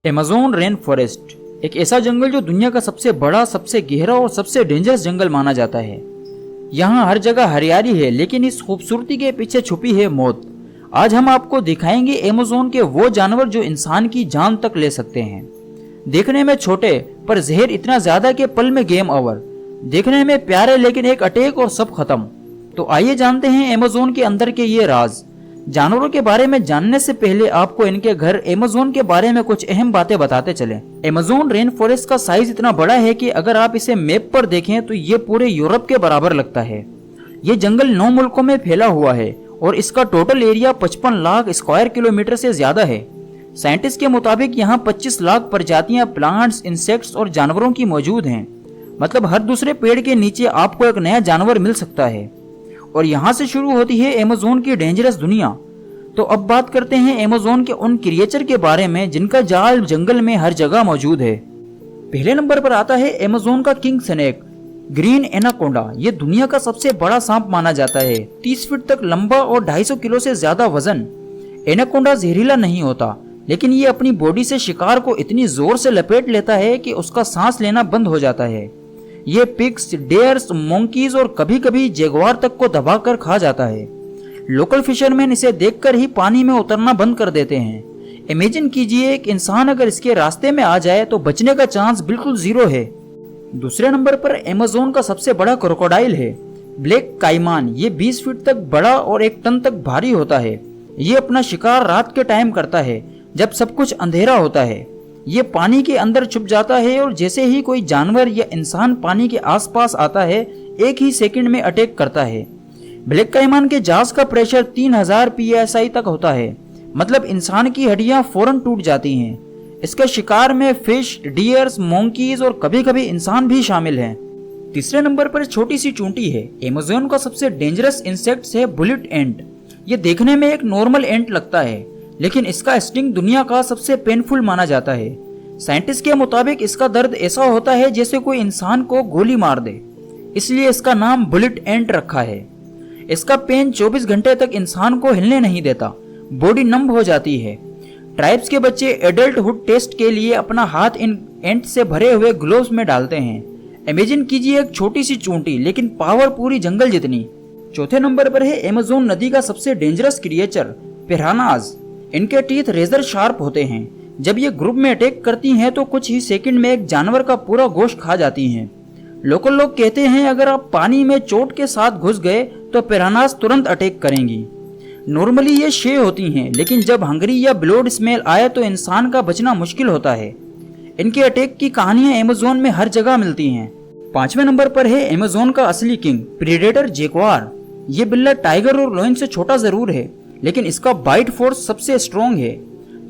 Amazon rain forest एक ऐसा जंगल जो दुनिया का सबसे बड़ा, सबसे गहरा और सबसे डेंजरस जंगल माना जाता है। यहाँ हर जगह हरियाली है, लेकिन इस खूबसूरती के पीछे छुपी है मौत। आज हम आपको दिखाएंगे अमेज़न के वो जानवर जो इंसान की जान तक ले सकते हैं। देखने में छोटे पर जहर इतना ज्यादा कि पल में गेम ओवर। देखने में प्यारे लेकिन एक अटैक और सब खत्म। तो आइए जानते हैं अमेज़न के अंदर के ये राज। जानवरों के बारे में जानने से पहले आपको इनके घर अमेज़न के बारे में कुछ अहम बातें बताते चले। अमेज़न रेन फॉरेस्ट का साइज इतना बड़ा है कि अगर आप इसे मैप पर देखें तो ये पूरे यूरोप के बराबर लगता है। ये जंगल 9 मुल्कों में फैला हुआ है और इसका total area 55 lakh square kilometre से ज्यादा है। साइंटिस्ट के मुताबिक यहाँ 25 लाख प्रजातियां प्लांट्स, इंसेक्ट्स और जानवरों की मौजूद हैं। मतलब हर दूसरे पेड़ के नीचे आपको एक नया जानवर मिल सकता है। और यहाँ से शुरू होती है अमेज़न की डेंजरस दुनिया। तो अब बात करते हैं अमेज़न के उन क्रिएचर के बारे में जिनका जाल जंगल में हर जगह मौजूद है। पहले नंबर पर आता है अमेज़न का किंग स्नेक, ग्रीन एनाकोंडा। ये दुनिया का सबसे बड़ा सांप माना जाता है, 30 फीट तक लंबा और 250 किलो से ज्यादा वजन। एनाकोंडा जहरीला नहीं होता, लेकिन ये अपनी बॉडी से शिकार को इतनी जोर से लपेट लेता है कि उसका सांस लेना बंद हो जाता है। ये पिग्स, डेयर्स, मोंकीज और कभी कभी जगुआर तक को दबाकर खा जाता है। लोकल फिशरमैन इसे देखकर ही पानी में उतरना बंद कर देते हैं। इमेजिन कीजिए एक इंसान अगर इसके रास्ते में आ जाए तो बचने का चांस बिल्कुल जीरो है। दूसरे नंबर पर अमेज़न का सबसे बड़ा क्रोकोडाइल है, ब्लैक काइमान। ये 20 फीट तक बड़ा और 1 टन तक भारी होता है। ये अपना शिकार रात के टाइम करता है, जब सब कुछ अंधेरा होता है। ये पानी के अंदर छुप जाता है और जैसे ही कोई जानवर या इंसान पानी के आसपास आता है, एक ही सेकंड में अटैक करता है। ब्लैक काइमान के जास का प्रेशर 3000 psi तक होता है। मतलब इंसान की हड्डियां फौरन टूट जाती हैं। इसके शिकार में फिश, डियर्स, मोंकीज और कभी कभी इंसान भी शामिल हैं। तीसरे नंबर पर छोटी सी चूंटी है। अमेज़न का सबसे डेंजरस इंसेक्ट है बुलेट एंट। ये देखने में एक नॉर्मल एंट लगता है, लेकिन इसका स्टिंग दुनिया का सबसे पेनफुल माना जाता है। साइंटिस्ट के मुताबिक इसका दर्द ऐसा होता है जैसे कोई इंसान को गोली मार दे, इसलिए इसका नाम बुलेट एंट रखा है। इसका पेन 24 घंटे तक इंसान को हिलने नहीं देता, बॉडी नंब हो जाती है। ट्राइब्स के बच्चे एडल्टहुड टेस्ट के लिए अपना हाथ इन एंट से भरे हुए ग्लोव्स में डालते हैं। इमेजिन कीजिए एक छोटी सी चूंटी, लेकिन पावर पूरी जंगल जितनी। चौथे नंबर पर है अमेज़न नदी का सबसे डेंजरस क्रिएचर, पिरानाज। इनके टीथ रेजर शार्प होते हैं। जब ये ग्रुप में अटैक करती हैं तो कुछ ही सेकंड में एक जानवर का पूरा गोश्त खा जाती हैं। लोकल लोग कहते हैं अगर आप पानी में चोट के साथ घुस गए तो पिरानास तुरंत अटैक करेंगी। नॉर्मली ये शे होती हैं, लेकिन जब हंगरी या ब्लड स्मेल आए तो इंसान का बचना मुश्किल होता है। इनके अटैक की कहानियां अमेज़न में हर जगह मिलती हैं। 5वें नंबर पर है अमेज़न का असली किंग, प्रीडेटर जगुआर। ये बिल्ला टाइगर और लायन से छोटा जरूर है, लेकिन इसका बाइट फोर्स सबसे स्ट्रॉन्ग है।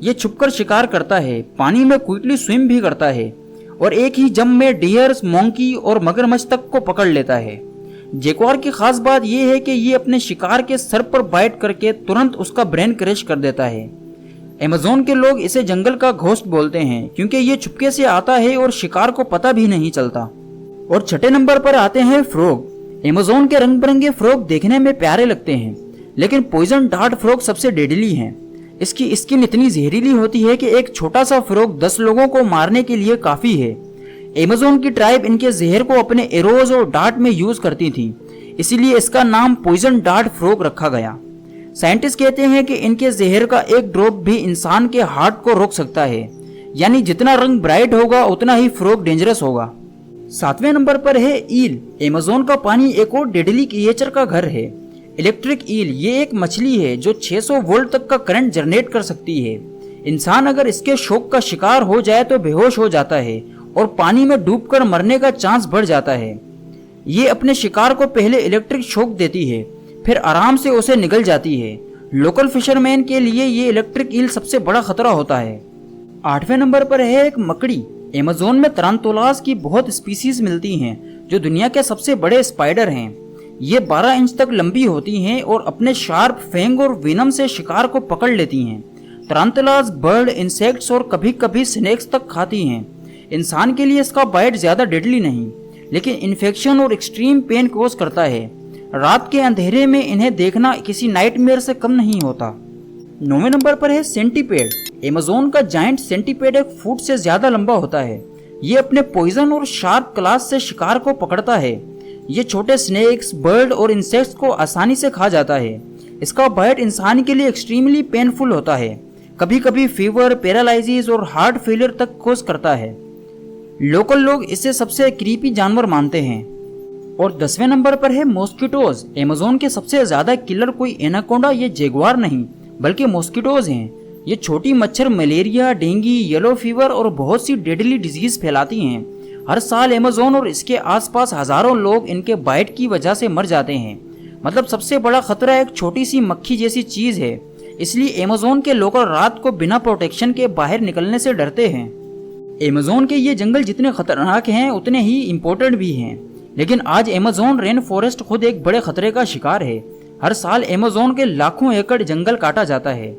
ये छुपकर शिकार करता है, पानी में क्विकली स्विम भी करता है और एक ही जंप में डियर्स, मोंकी और मगरमच्छ तक को पकड़ लेता है। जगुआर की खास बात यह है कि ये अपने शिकार के सर पर बाइट करके तुरंत उसका ब्रेन क्रैश कर देता है। अमेज़न के लोग इसे जंगल का घोस्ट बोलते हैं, क्योंकि ये चुपके से आता है और शिकार को पता भी नहीं चलता। और 6ठे नंबर पर आते हैं फ्रॉग। अमेज़न के रंग बिरंगे फ्रॉग देखने में प्यारे लगते हैं, लेकिन पॉइजन डार्ट फ्रॉग सबसे डेडली हैं। इसकी स्किन इतनी जहरीली होती है कि एक छोटा सा फ्रॉग 10 लोगों को मारने के लिए काफी है। अमेज़न की ट्राइब इनके जहर को अपने एरोज और डार्ट में यूज करती थी, इसीलिए इसका नाम पॉइजन डार्ट फ्रॉग रखा गया। साइंटिस्ट कहते हैं कि इनके जहर का एक ड्रॉप भी इंसान के हार्ट को रोक सकता है। यानी जितना रंग ब्राइट होगा उतना ही फ्रॉग डेंजरस होगा। 7वें नंबर पर है ईल। अमेज़न का पानी एक और डेडली क्रिएचर का घर है, इलेक्ट्रिक ईल। ये एक मछली है जो 600 वोल्ट तक का करंट जनरेट कर सकती है। इंसान अगर इसके शॉक का शिकार हो जाए तो बेहोश हो जाता है और पानी में डूबकर मरने का चांस बढ़ जाता है। ये अपने शिकार को पहले इलेक्ट्रिक शॉक देती है, फिर आराम से उसे निगल जाती है। लोकल फिशरमैन के लिए ये इलेक्ट्रिक ईल सबसे बड़ा खतरा होता है। 8वें नंबर पर है एक मकड़ी। अमेज़न में तारंतुलास की बहुत स्पीसीज मिलती हैं, जो दुनिया के सबसे बड़े स्पाइडर हैं। ये 12 इंच तक लंबी होती हैं और अपने शार्प फैंग और विनम से शिकार को पकड़ लेती हैं। तारंतुलास बर्ड, इंसेक्ट्स और कभी कभी स्नेक्स तक खाती हैं। इंसान के लिए इसका बाइट ज्यादा डेडली नहीं, लेकिन इन्फेक्शन और एक्सट्रीम पेन कॉज करता है। रात के अंधेरे में इन्हें देखना किसी नाइटमेयर से कम नहीं होता। 9वें नंबर पर है सेंटीपेड। अमेज़न का जायंट सेंटीपेड 1 फुट से ज्यादा लंबा होता है। ये अपने पॉइजन और शार्प क्लास से शिकार को पकड़ता है। ये छोटे स्नेक्स, बर्ड और इंसेक्ट्स को आसानी से खा जाता है। इसका बाइट इंसान के लिए एक्सट्रीमली पेनफुल होता है, कभी कभी फीवर, पैरालिसिस और हार्ट फेलियर तक कॉज करता है। लोकल लोग इसे सबसे क्रीपी जानवर मानते हैं। और 10वें नंबर पर है मॉस्किटोज। अमेज़न के सबसे ज्यादा किलर कोई एनाकोंडा या जैगुआर नहीं बल्कि मॉस्किटोज हैं। ये छोटी मच्छर मलेरिया, डेंगू, येलो फीवर और बहुत सी डेडली डिजीज फैलाती हैं। हर साल अमेज़न और इसके आसपास हजारों लोग इनके बाइट की वजह से मर जाते हैं। मतलब सबसे बड़ा खतरा एक छोटी सी मक्खी जैसी चीज है। इसलिए अमेज़न के लोग रात को बिना प्रोटेक्शन के बाहर निकलने से डरते हैं। अमेज़न के ये जंगल जितने खतरनाक हैं उतने ही इम्पोर्टेंट भी हैं। लेकिन आज अमेज़न रेन फॉरेस्ट खुद एक बड़े खतरे का शिकार है। हर साल अमेज़न के लाखों एकड़ जंगल काटा जाता है,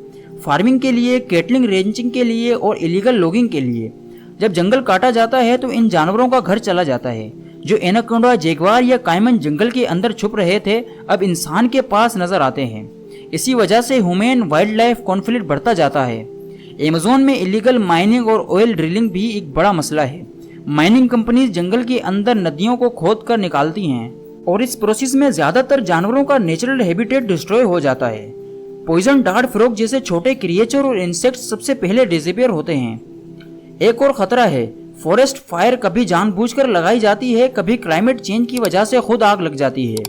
फार्मिंग के लिए, कैटलिंग रेंचिंग के लिए और इलीगल लॉगिंग के लिए। जब जंगल काटा जाता है तो इन जानवरों का घर चला जाता है। जो एनाकोंडा, जैगुआर या कायमन जंगल के अंदर छुप रहे थे अब इंसान के पास नजर आते हैं। इसी वजह से ह्यूमन वाइल्ड लाइफ कॉन्फ्लिक्ट बढ़ता जाता है। अमेज़न में इलीगल माइनिंग और ऑयल ड्रिलिंग भी एक बड़ा मसला है। माइनिंग कंपनीज जंगल के अंदर नदियों को खोद कर निकालती हैं और इस प्रोसेस में ज्यादातर जानवरों का नेचुरल हैबिटेट डिस्ट्रॉय हो जाता है। पॉइजन डार्ट फ्रॉग जैसे छोटे क्रिएचर और इंसेक्ट्स सबसे पहले डिसअपीयर होते हैं। एक और खतरा है फॉरेस्ट फायर। कभी जानबूझकर लगाई जाती है, कभी क्लाइमेट चेंज की वजह से खुद आग लग जाती है।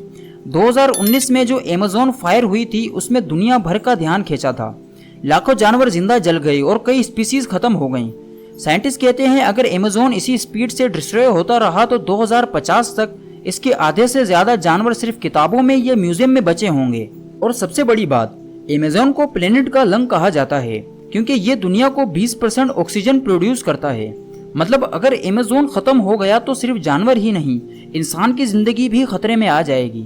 2019 में जो अमेज़न फायर हुई थी उसमें दुनिया भर का ध्यान खींचा था। लाखों जानवर जिंदा जल गए और कई स्पीसीज खत्म हो गईं। साइंटिस्ट कहते हैं अगर अमेज़न इसी स्पीड से डिस्ट्रॉय होता रहा तो 2050 तक इसके आधे से ज्यादा जानवर सिर्फ किताबों में या म्यूजियम में बचे होंगे। और सबसे बड़ी बात, अमेज़न को प्लेनेट का लंग कहा जाता है क्योंकि ये दुनिया को 20% ऑक्सीजन प्रोड्यूस करता है। मतलब अगर अमेज़न खत्म हो गया तो सिर्फ जानवर ही नहीं, इंसान की जिंदगी भी खतरे में आ जाएगी।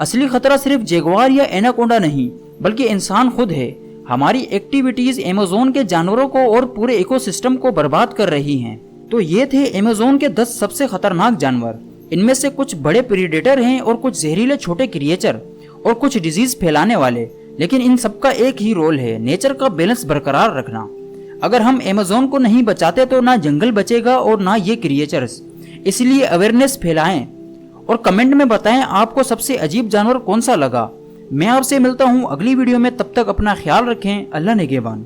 असली खतरा सिर्फ जैगुआर या एनाकोंडा नहीं बल्कि इंसान खुद है। हमारी एक्टिविटीज अमेज़न के जानवरों को और पूरे इकोसिस्टम को बर्बाद कर रही हैं। तो ये थे अमेज़न के 10 सबसे खतरनाक जानवर। इनमें से कुछ बड़े प्रीडेटर हैं और कुछ जहरीले छोटे क्रिएचर और कुछ डिजीज फैलाने वाले। लेकिन इन सबका एक ही रोल है, नेचर का बैलेंस बरकरार रखना। अगर हम अमेज़न को नहीं बचाते तो ना जंगल बचेगा और ना ये क्रिएचर्स। इसलिए अवेयरनेस फैलाएं और कमेंट में बताएं आपको सबसे अजीब जानवर कौन सा लगा। मैं आपसे मिलता हूं अगली वीडियो में, तब तक अपना ख्याल रखें। अल्लाह निगहबान।